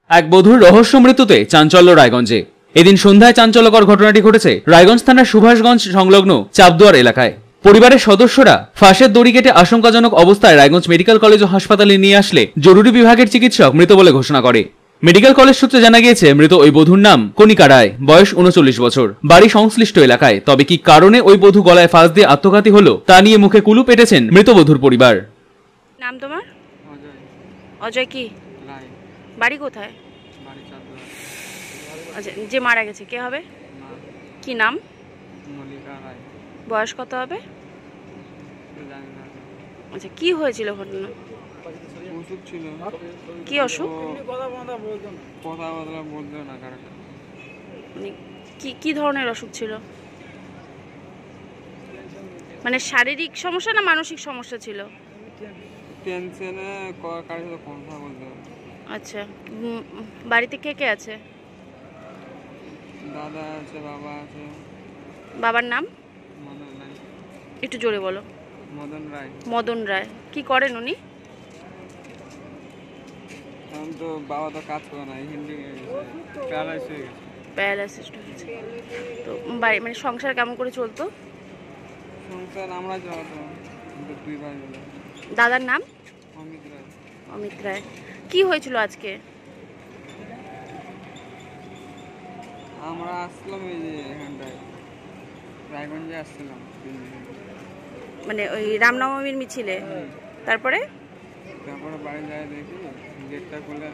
এক বধূর রহস্য মৃত্যুতে চাঞ্চল্য রায়গঞ্জে। এদিন সন্ধ্যায় চাঞ্চল্যকর ঘটনাটি ঘটেছে রায়গঞ্জ থানার সুভাষগঞ্জ সংলগ্ন চাপদুয়ার এলাকায়। পরিবারের সদস্যরা ফাঁসের দড়ি কেটে আশঙ্কাজনক অবস্থায় রায়গঞ্জ মেডিকেল কলেজ ও হাসপাতালে নিয়ে আসলে জরুরি বিভাগের চিকিৎসক মৃত বলে ঘোষণা করে। মেডিকেল কলেজ সূত্রে জানা গিয়েছে মৃত ওই বধূর নাম কণিকা রায়, বয়স 39 বছর, বাড়ি সংশ্লিষ্ট এলাকায়। তবে কি কারণে ওই বধূ গলায় ফাঁস দিয়ে আত্মঘাতী হলো তা নিয়ে মুখে কুলু পেটেছেন মৃত বধূর পরিবার। নাম তোমার? অজয় কি? বাড়ি কোথায়? আচ্ছা, যে মারা গেছে কে হবে? কি নাম? বয়স কত হবে? আচ্ছা, কি হয়েছিল ঘটনা? অসুখ ছিল। কি অসুখ? কি ধরনের অসুখ ছিল? মানে শারীরিক সমস্যা না মানসিক সমস্যা ছিল? টেনশনে কার সাথে কথা বলতে। আচ্ছা, বাড়িতে কে কে আছে? দাদা আছে, বাবা আছে। বাবার নাম? মদন রায়। একটু জোরে বলো। মদন রায়। মদন রায়। কি করেন উনি? এখন তো বাবা তো কাজ করে না, হিন্দি প্যারালাইসিস হয়ে গেছে। প্যারালাইসিস হয়েছে। তো বাড়ি মানে সংসার কেমন করে চলতো? সংসার আমরা চালাতো, দুই ভাই মিলে। দাদার নাম? অমিত রায়। অমিত রায়। কি হয়েছিল আজকে? আমরা আসলাম এই যে এখানটায় রায়গঞ্জে আসছিলাম, মানে ওই রামনবমীর মিছিলে। তারপরে বাড়ি যায় দেখি গেটটা খুলে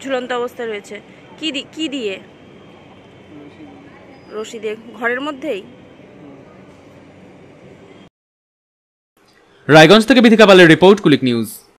ঝুলন্ত অবস্থায় রয়েছে। কি দিয়ে? রশি দিয়ে। ঘরের মধ্যেই? রায়গঞ্জ থেকে বিথিকা পালের রিপোর্ট, কুলিক নিউজ।